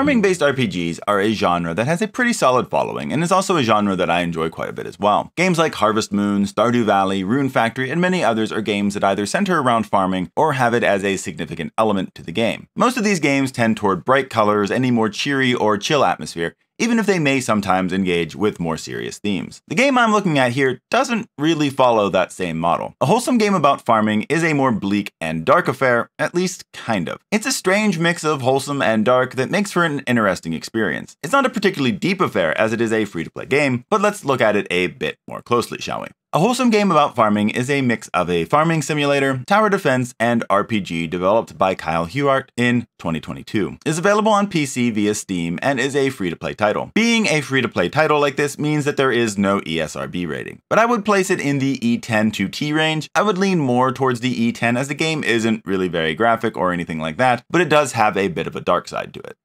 Farming-based RPGs are a genre that has a pretty solid following, and is also a genre that I enjoy quite a bit as well. Games like Harvest Moon, Stardew Valley, Rune Factory, and many others are games that either center around farming or have it as a significant element to the game. Most of these games tend toward bright colors and a more cheery or chill atmosphere, even if they may sometimes engage with more serious themes. The game I'm looking at here doesn't really follow that same model. A wholesome game about farming is a more bleak and dark affair, at least kind of. It's a strange mix of wholesome and dark that makes for an interesting experience. It's not a particularly deep affair as it is a free-to-play game, but let's look at it a bit more closely, shall we? A wholesome game about farming is a mix of a farming simulator, tower defense, and RPG developed by Kyle Huart in 2022. It is available on PC via Steam and is a free-to-play title. Being a free-to-play title like this means that there is no ESRB rating, but I would place it in the E10 to T range. I would lean more towards the E10 as the game isn't really very graphic or anything like that, but it does have a bit of a dark side to it.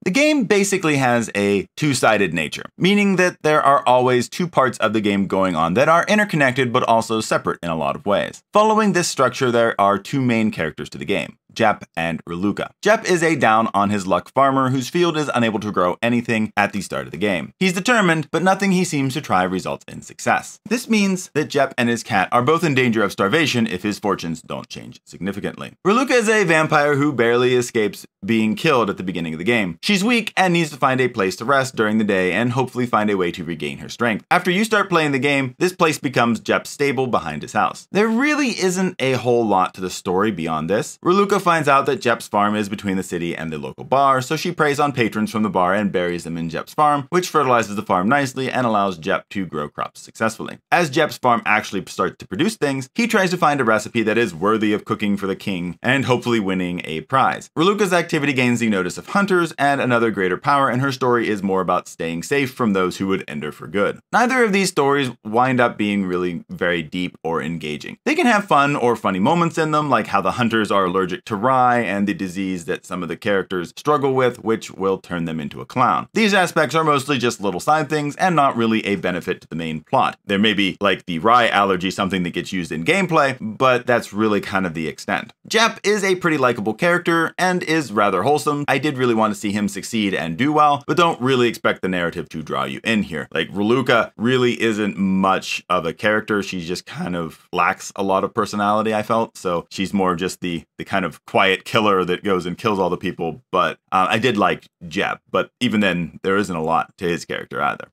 The game basically has a two-sided nature, meaning that there are always two parts of the game going on that are interconnected but also separate in a lot of ways. Following this structure, there are two main characters to the game, Jep and Reluca. Jep is a down-on-his-luck farmer whose field is unable to grow anything at the start of the game. He's determined, but nothing he seems to try results in success. This means that Jep and his cat are both in danger of starvation if his fortunes don't change significantly. Reluca is a vampire who barely escapes being killed at the beginning of the game. She's weak and needs to find a place to rest during the day and hopefully find a way to regain her strength. After you start playing the game, this place becomes Jep's stable behind his house. There really isn't a whole lot to the story beyond this. Reluca finds out that Jep's farm is between the city and the local bar, so she preys on patrons from the bar and buries them in Jep's farm, which fertilizes the farm nicely and allows Jep to grow crops successfully. As Jep's farm actually starts to produce things, he tries to find a recipe that is worthy of cooking for the king and hopefully winning a prize. Reluca's activity gains the notice of hunters and another greater power, and her story is more about staying safe from those who would end her for good. Neither of these stories wind up being really very deep or engaging. They can have fun or funny moments in them, like how the hunters are allergic to rye and the disease that some of the characters struggle with, which will turn them into a clown. These aspects are mostly just little side things and not really a benefit to the main plot. There may be, like the rye allergy, something that gets used in gameplay, but that's really kind of the extent. Jep is a pretty likable character and is rather wholesome. I did really want to see him succeed and do well, but don't really expect the narrative to draw you in here. Like, Reluca really isn't much of a character. She just kind of lacks a lot of personality, I felt. So she's more just the kind of quiet killer that goes and kills all the people. But I did like Jep, but even then, there isn't a lot to his character either.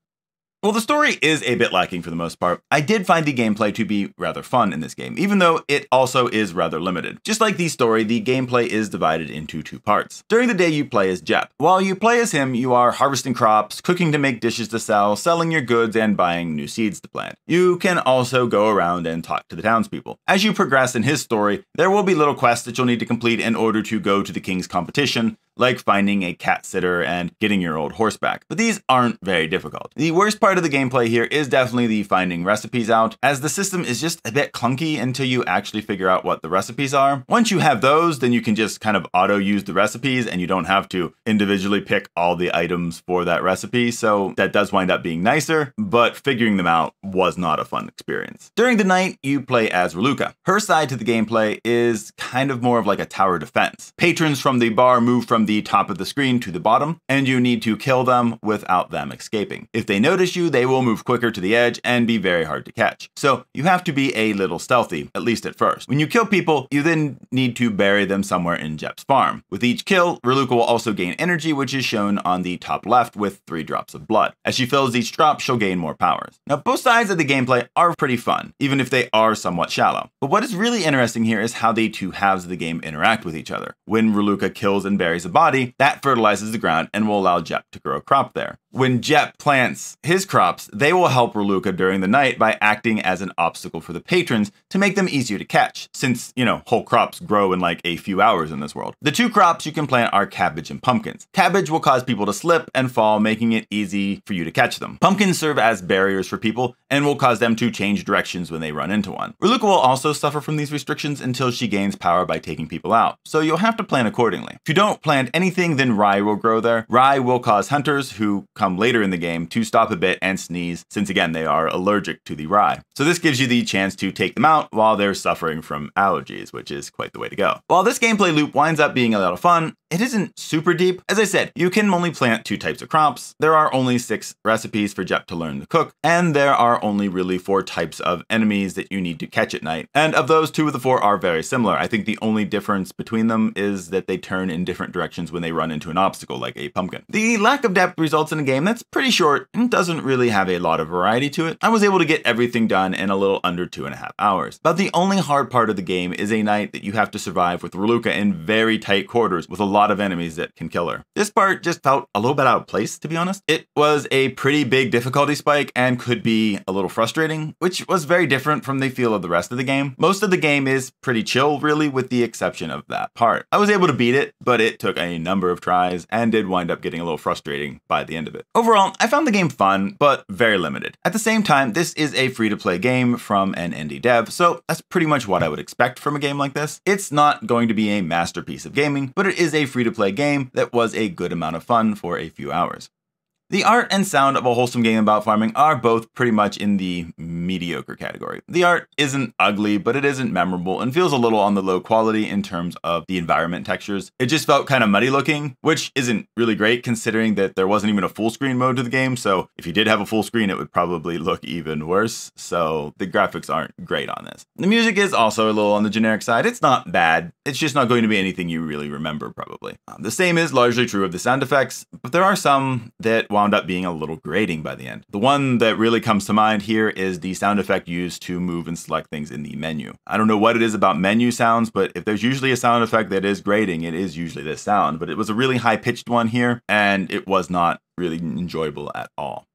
Well, the story is a bit lacking for the most part. I did find the gameplay to be rather fun in this game, even though it also is rather limited. Just like the story, the gameplay is divided into two parts. During the day, you play as Jep. While you play as him, you are harvesting crops, cooking to make dishes to sell, selling your goods, and buying new seeds to plant. You can also go around and talk to the townspeople. As you progress in his story, there will be little quests that you'll need to complete in order to go to the king's competition, like finding a cat sitter and getting your old horse back. But these aren't very difficult. The worst part of the gameplay here is definitely the finding recipes out, as the system is just a bit clunky until you actually figure out what the recipes are. Once you have those, then you can just kind of auto use the recipes and you don't have to individually pick all the items for that recipe. So that does wind up being nicer, but figuring them out was not a fun experience. During the night, you play as Reluca. Her side to the gameplay is kind of more of like a tower defense. Patrons from the bar move from the top of the screen to the bottom, and you need to kill them without them escaping. If they notice you, they will move quicker to the edge and be very hard to catch. So you have to be a little stealthy, at least at first. When you kill people, you then need to bury them somewhere in Jep's farm. With each kill, Reluca will also gain energy, which is shown on the top left with 3 drops of blood. As she fills each drop, she'll gain more powers. Now, both sides of the gameplay are pretty fun, even if they are somewhat shallow. But what is really interesting here is how the two halves of the game interact with each other. When Reluca kills and buries a body, that fertilizes the ground and will allow Jep to grow a crop there. When Jep plants his crops, they will help Reluca during the night by acting as an obstacle for the patrons to make them easier to catch, since, whole crops grow in like a few hours in this world. The 2 crops you can plant are cabbage and pumpkins. Cabbage will cause people to slip and fall, making it easy for you to catch them. Pumpkins serve as barriers for people and will cause them to change directions when they run into one. Reluca will also suffer from these restrictions until she gains power by taking people out, so you'll have to plan accordingly. If you don't plant anything, then rye will grow there. Rye will cause hunters who come later in the game to stop a bit and sneeze, since again, they are allergic to the rye. So this gives you the chance to take them out while they're suffering from allergies, which is quite the way to go. While this gameplay loop winds up being a lot of fun, it isn't super deep. As I said, you can only plant 2 types of crops, there are only 6 recipes for Jep to learn to cook, and there are only really 4 types of enemies that you need to catch at night. And of those, 2 of the 4 are very similar. I think the only difference between them is that they turn in different directions when they run into an obstacle, like a pumpkin. The lack of depth results in a game that's pretty short and doesn't really have a lot of variety to it. I was able to get everything done in a little under 2.5 hours. But the only hard part of the game is a night that you have to survive with Raluca in very tight quarters with a lot of enemies that can kill her. This part just felt a little bit out of place, to be honest. It was a pretty big difficulty spike and could be a little frustrating, which was very different from the feel of the rest of the game. Most of the game is pretty chill, really, with the exception of that part. I was able to beat it, but it took a number of tries and did wind up getting a little frustrating by the end of it. Overall, I found the game fun, but very limited. At the same time, this is a free-to-play game from an indie dev, so that's pretty much what I would expect from a game like this. It's not going to be a masterpiece of gaming, but it is a free-to-play game that was a good amount of fun for a few hours. The art and sound of a wholesome game about farming are both pretty much in the mediocre category. The art isn't ugly, but it isn't memorable and feels a little on the low quality in terms of the environment textures. It just felt kind of muddy looking, which isn't really great considering that there wasn't even a full screen mode to the game. So if you did have a full screen, it would probably look even worse. So the graphics aren't great on this. The music is also a little on the generic side. It's not bad. It's just not going to be anything you really remember probably. The same is largely true of the sound effects, but there are some that wound up being a little grating by the end. The one that really comes to mind here is the sound effect used to move and select things in the menu. I don't know what it is about menu sounds, but if there's usually a sound effect that is grating, it is usually this sound, but it was a really high-pitched one here, and it was not really enjoyable at all.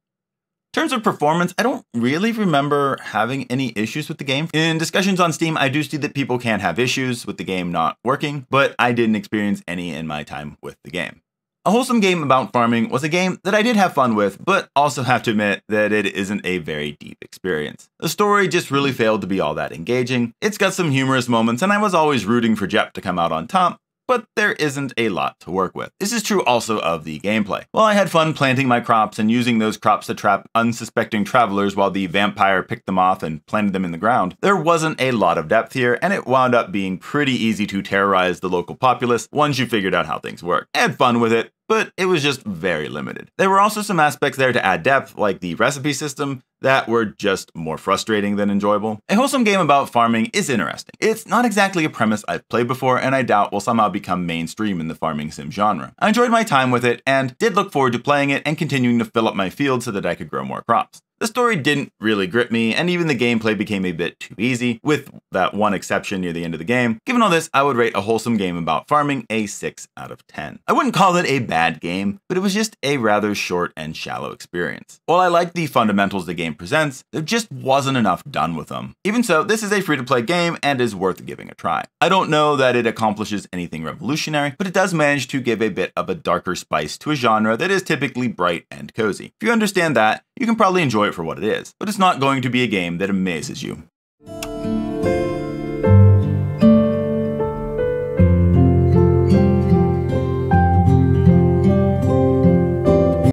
In terms of performance, I don't really remember having any issues with the game. In discussions on Steam, I do see that people can have issues with the game not working, but I didn't experience any in my time with the game. A wholesome game about farming was a game that I did have fun with, but also have to admit that it isn't a very deep experience. The story just really failed to be all that engaging. It's got some humorous moments, and I was always rooting for Jep to come out on top, but there isn't a lot to work with. This is true also of the gameplay. While I had fun planting my crops and using those crops to trap unsuspecting travelers while the vampire picked them off and planted them in the ground, there wasn't a lot of depth here, and it wound up being pretty easy to terrorize the local populace once you figured out how things work. I had fun with it, but it was just very limited. There were also some aspects there to add depth, like the recipe system, that were just more frustrating than enjoyable. A wholesome game about farming is interesting. It's not exactly a premise I've played before, and I doubt will somehow become mainstream in the farming sim genre. I enjoyed my time with it, and did look forward to playing it and continuing to fill up my field so that I could grow more crops. The story didn't really grip me, and even the gameplay became a bit too easy, with that one exception near the end of the game. Given all this, I would rate a wholesome game about farming a 6 out of 10. I wouldn't call it a bad game, but it was just a rather short and shallow experience. While I like the fundamentals the game presents, there just wasn't enough done with them. Even so, this is a free-to-play game and is worth giving a try. I don't know that it accomplishes anything revolutionary, but it does manage to give a bit of a darker spice to a genre that is typically bright and cozy. If you understand that, you can probably enjoy it for what it is, but it's not going to be a game that amazes you.